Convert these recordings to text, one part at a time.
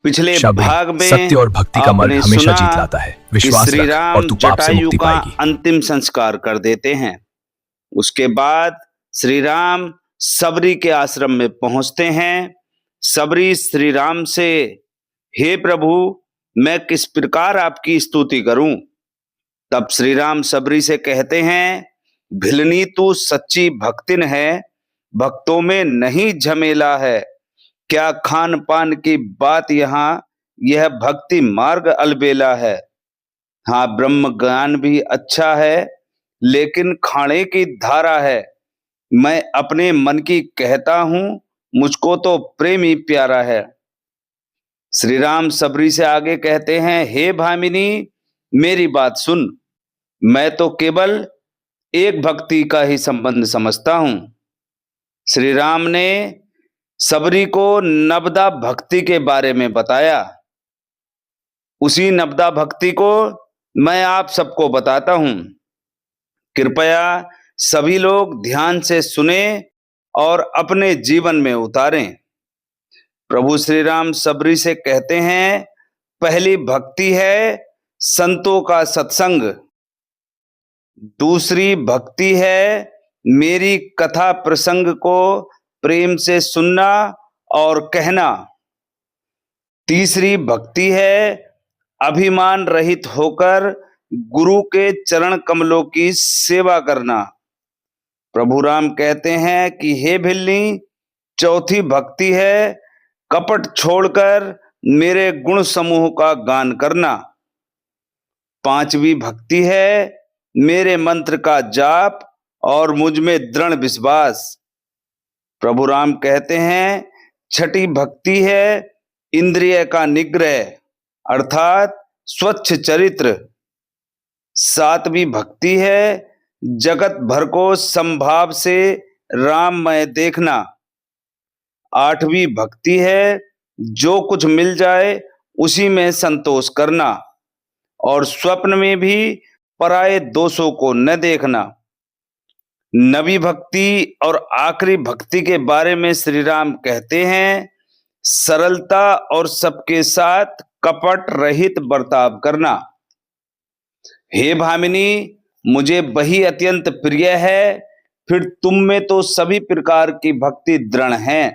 पिछले शबरी, भाग में सत्य और भक्ति का मार्ग आपने हमेशा सुना जीत लाता है। कि विश्वास श्री रख राम और तू पाप से जटायु मुक्ति का पाएगी। अंतिम संस्कार कर देते हैं। उसके बाद श्री राम सबरी के आश्रम में पहुंचते हैं। सबरी श्री राम से, हे प्रभु, मैं किस प्रकार आपकी स्तुति करूं? तब श्री राम सबरी से कहते हैं, भिलनी तू सच्ची भक्तिन है, भक्तों में नहीं झमेला है। क्या खान पान की बात यहाँ, यह भक्ति मार्ग अलबेला है। हाँ, ब्रह्म ज्ञान भी अच्छा है, लेकिन खाने की धारा है। मैं अपने मन की कहता हूं, मुझको तो प्रेम ही प्यारा है। श्री राम सबरी से आगे कहते हैं, हे भामिनी, मेरी बात सुन। मैं तो केवल एक भक्ति का ही संबंध समझता हूं। श्री राम ने सबरी को नवदा भक्ति के बारे में बताया। उसी नवदा भक्ति को मैं आप सबको बताता हूं। कृपया सभी लोग ध्यान से सुने और अपने जीवन में उतारें। प्रभु श्री राम सबरी से कहते हैं, पहली भक्ति है संतों का सत्संग। दूसरी भक्ति है मेरी कथा प्रसंग को प्रेम से सुनना और कहना। तीसरी भक्ति है अभिमान रहित होकर गुरु के चरण कमलों की सेवा करना। प्रभु राम कहते हैं कि हे भिल्ली, चौथी भक्ति है कपट छोड़कर मेरे गुण समूह का गान करना। पांचवी भक्ति है मेरे मंत्र का जाप और मुझ में दृढ़ विश्वास। प्रभु राम कहते हैं, छठी भक्ति है इंद्रिय का निग्रह अर्थात स्वच्छ चरित्र। सातवीं भक्ति है जगत भर को समभाव से राममय देखना। आठवीं भक्ति है जो कुछ मिल जाए उसी में संतोष करना और स्वप्न में भी पराये दोषों को न देखना। नवी भक्ति और आखिरी भक्ति के बारे में श्री राम कहते हैं, सरलता और सबके साथ कपट रहित बर्ताव करना। हे भामिनी, मुझे वही अत्यंत प्रिय है, फिर तुम में तो सभी प्रकार की भक्ति दृढ़ है।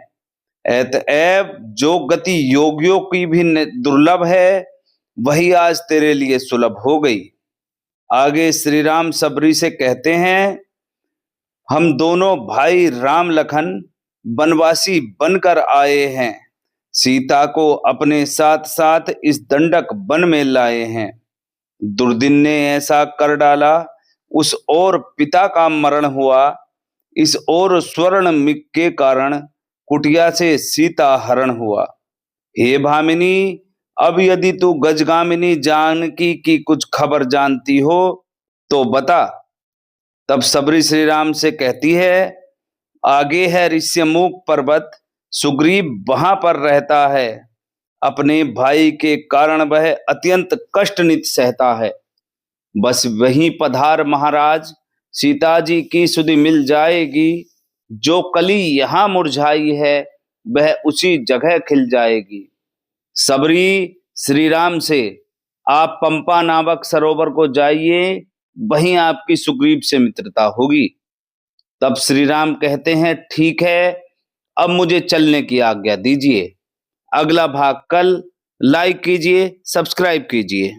अतएव जो गति योगियों की भी दुर्लभ है, वही आज तेरे लिए सुलभ हो गई। आगे श्री राम सबरी से कहते हैं, हम दोनों भाई राम लखन वनवासी बनकर आए हैं। सीता को अपने साथ साथ इस दंडक वन में लाए हैं। दुर्दिन ने ऐसा कर डाला, उस ओर पिता का मरण हुआ, इस ओर स्वर्ण के कारण कुटिया से सीता हरण हुआ। हे भामिनी, अब यदि तू गजगामिनी जानकी की कुछ खबर जानती हो तो बता। तब सबरी श्री राम से कहती है, आगे है ऋष्यमुख पर्वत, सुग्रीव वहां पर रहता है। अपने भाई के कारण वह अत्यंत कष्ट नित सहता है। बस वहीं पधार महाराज, सीता जी की सुधि मिल जाएगी। जो कली यहां मुरझाई है वह उसी जगह खिल जाएगी। सबरी श्री राम से, आप पंपा नामक सरोवर को जाइए, वहीं आपकी सुग्रीव से मित्रता होगी। तब श्री राम कहते हैं, ठीक है, अब मुझे चलने की आज्ञा दीजिए। अगला भाग कल। लाइक कीजिए, सब्सक्राइब कीजिए।